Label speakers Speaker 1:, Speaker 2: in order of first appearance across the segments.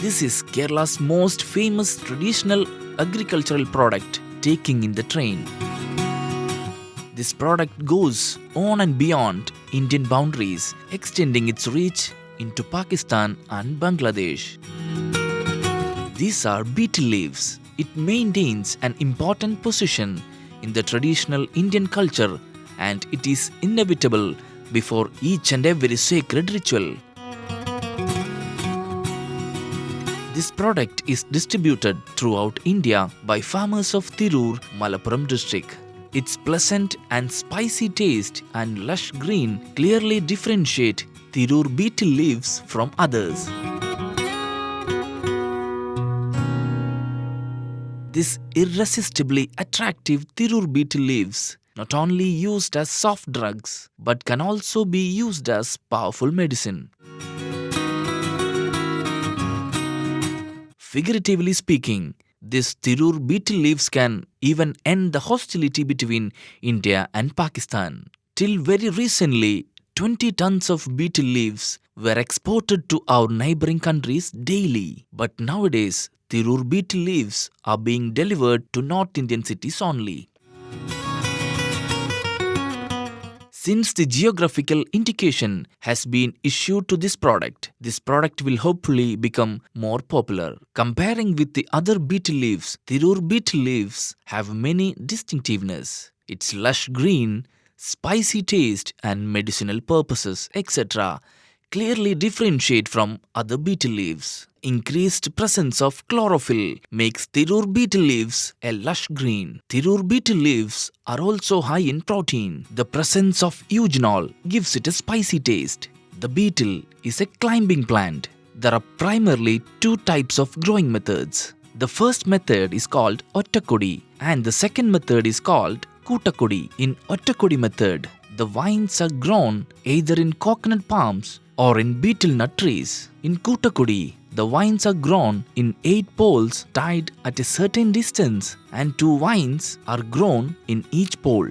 Speaker 1: This is Kerala's most famous traditional agricultural product taking in the train. This product goes on and beyond Indian boundaries, extending its reach into Pakistan and Bangladesh. These are betel leaves. It maintains an important position in the traditional Indian culture and it is inevitable before each and every sacred ritual. This product is distributed throughout India by farmers of Tirur, Malappuram district. Its pleasant and spicy taste and lush green clearly differentiate Tirur betel leaves from others. This irresistibly attractive Tirur betel leaves not only used as soft drugs but can also be used as powerful medicine. Figuratively speaking, this Tirur betel leaves can even end the hostility between India and Pakistan. Till very recently, 20 tons of betel leaves were exported to our neighboring countries daily. But nowadays, Tirur betel leaves are being delivered to North Indian cities only. Since the geographical indication has been issued to this product will hopefully become more popular. Comparing with the other betel leaves, Tirur betel leaves have many distinctiveness. Its lush green, spicy taste and medicinal purposes, etc. clearly differentiate from other betel leaves. Increased presence of chlorophyll makes Tirur betel leaves a lush green. Tirur betel leaves are also high in protein. The presence of eugenol gives it a spicy taste. The betel is a climbing plant. There are primarily two types of growing methods. The first method is called Ottakodi and the second method is called Kootakodi. In Ottakodi method, the vines are grown either in coconut palms or in betel nut trees. In Kootakodi, the vines are grown in 8 poles tied at a certain distance and 2 vines are grown in each pole.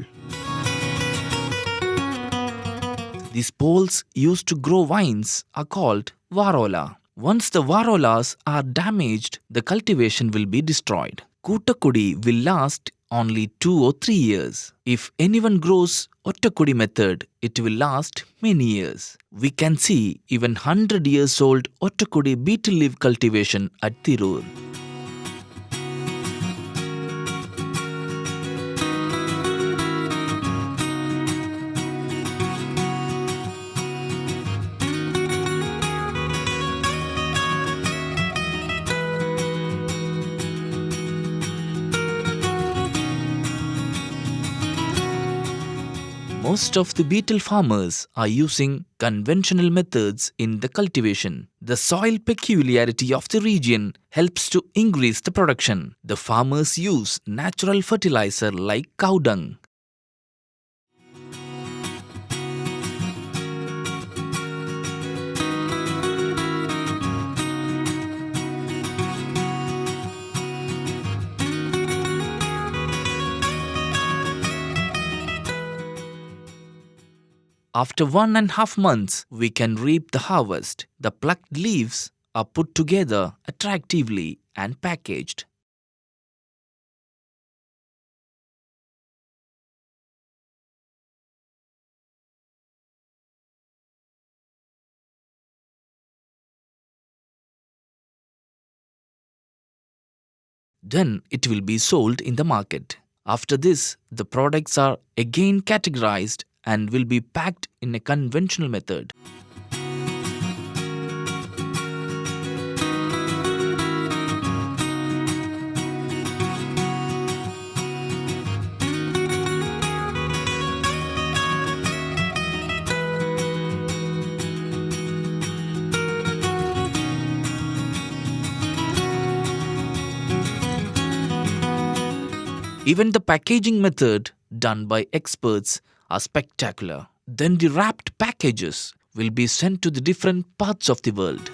Speaker 1: These poles used to grow vines are called varola. Once the varolas are damaged, the cultivation will be destroyed. Kootakodi will last only 2 or 3 years. If anyone grows Ottakodi method, it will last many years. We can see even 100 years old Ottakodi betel leaf cultivation at Tirur. Most of the betel farmers are using conventional methods in the cultivation. The soil peculiarity of the region helps to increase the production. The farmers use natural fertilizer like cow dung. After 1.5 months, we can reap the harvest. The plucked leaves are put together attractively and packaged. Then it will be sold in the market. After this, the products are again categorized and will be packed in a conventional method. Even the packaging method done by experts are spectacular. Then the wrapped packages will be sent to the different parts of the world.